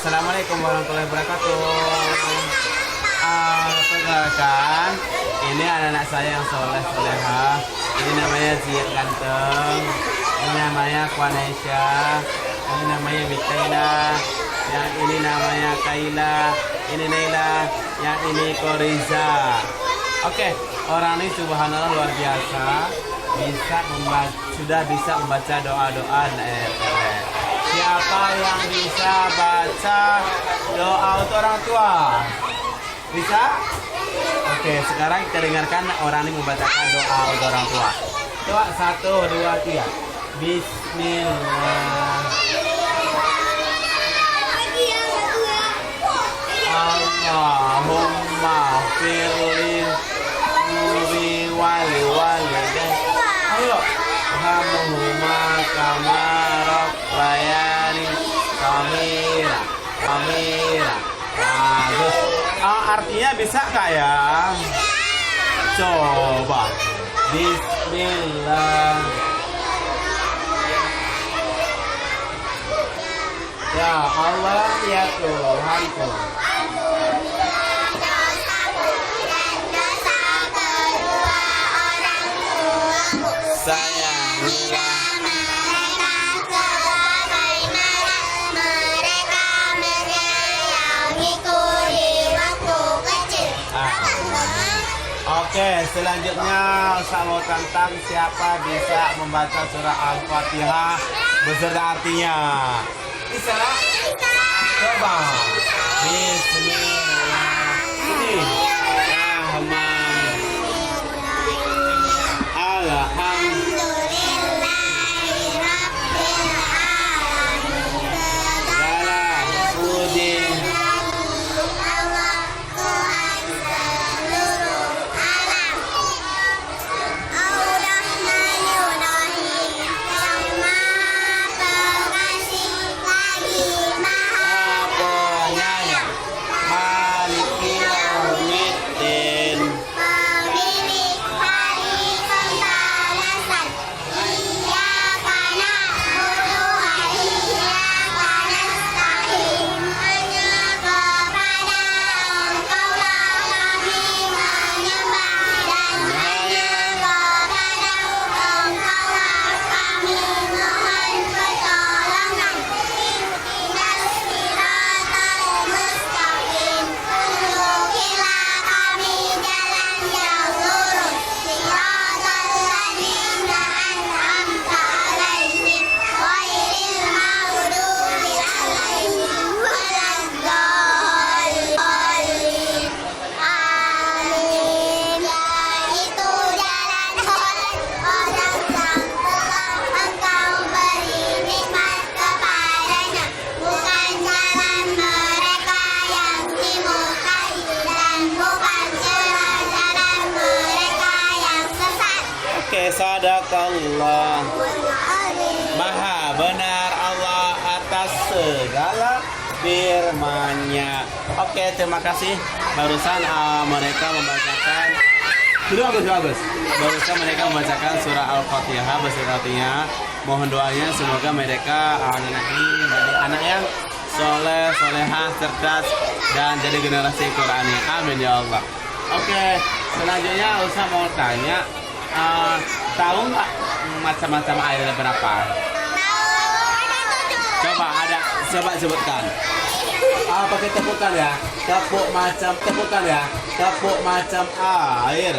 Assalamualaikum warahmatullahi wabarakatuh. Perkenalkan, ini anak-anak saya yang soleh-soleha. Ini namanya Zia Ganteng. Ini namanya Kwanesha. Ini namanya Mikaela. Yang ini namanya Kaila. Ini Naila. Yang ini Koriza. Oke, orang ini subhanallah luar biasa. Sudah bisa membaca doa-doa. Siapa yang bisa baca doa untuk orang tua? Bisa? Oke, sekarang kita dengarkan orang ini membacakan doa untuk orang tua. Coba 1, 2, 3. Bismillah. Allahumma firli nuri wali walidain. Ayo. Hamhuma kama rabbayani Samira. Bagus. Artinya bisa kak ya? Coba. Bismillah. Ya Allah ya Tuhanku. Sayangilah mereka sebagaimana mereka menyayangiku di waktu kecil. Oke, selanjutnya saya mau tantang siapa bisa membaca surah Al-Fatihah beserta artinya. Bisa? Coba. Sadakallah. Maha benar Allah atas segala firman-Nya. Oke, terima kasih. Barusan mereka membacakan bagus. Barusan mereka membacakan surah Al-Fatihah beserta artinya. Mohon doanya semoga mereka anak ini menjadi anak yang soleh, solehah, cerdas dan jadi generasi Qurani. Amin ya Allah. Oke, selanjutnya Ustaz mau tanya. Tahu nggak macam-macam air berapa? Coba sebutkan. Pakai tepukan ya. Tepuk macam air.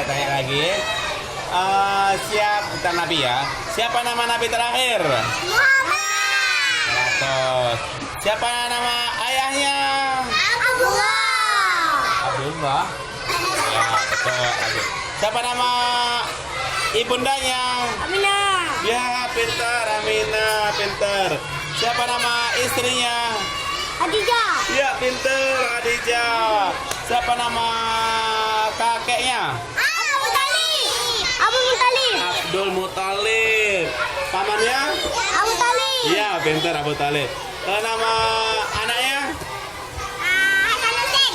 Tanya lagi. Siap bukan Nabi ya. Siapa nama Nabi terakhir? Muhammad. Siapa nama ayahnya? Abdullah. Ya, betul. Siapa nama ibundanya? Aminah. Ya, pintar Aminah, pintar. Siapa nama istrinya? Khadijah. Ya, pintar Khadijah. Siapa nama kakeknya? Abdul Muthalib. Pamannya? Abu Talib. Iya, pintar Abu Talib. Nama anaknya? Hasanuddin.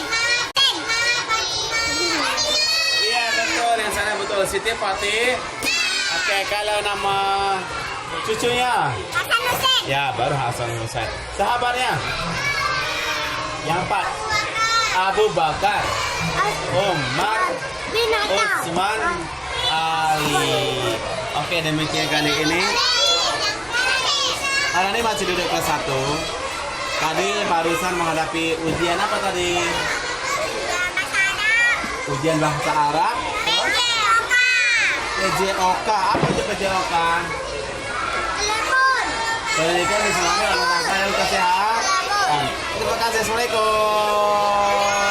Iya betul, yang sana betul. Siti Fatih. Oke, kalau nama cucunya? Hasanuddin. Ya, baru Hasan Husain. Sahabatnya? Yang 4. Abu Bakar, Umar, Bin Khattab. Utsman, Ali. Oke, demikian kali ini. Karena ini masih duduk kelas 1. Tadi barusan menghadapi ujian apa tadi? Ujian bahasa Arab. PJOK. Apa itu PJOK? Pendidikan disemangatkan oleh kesehatan. Terima kasih. Assalamualaikum.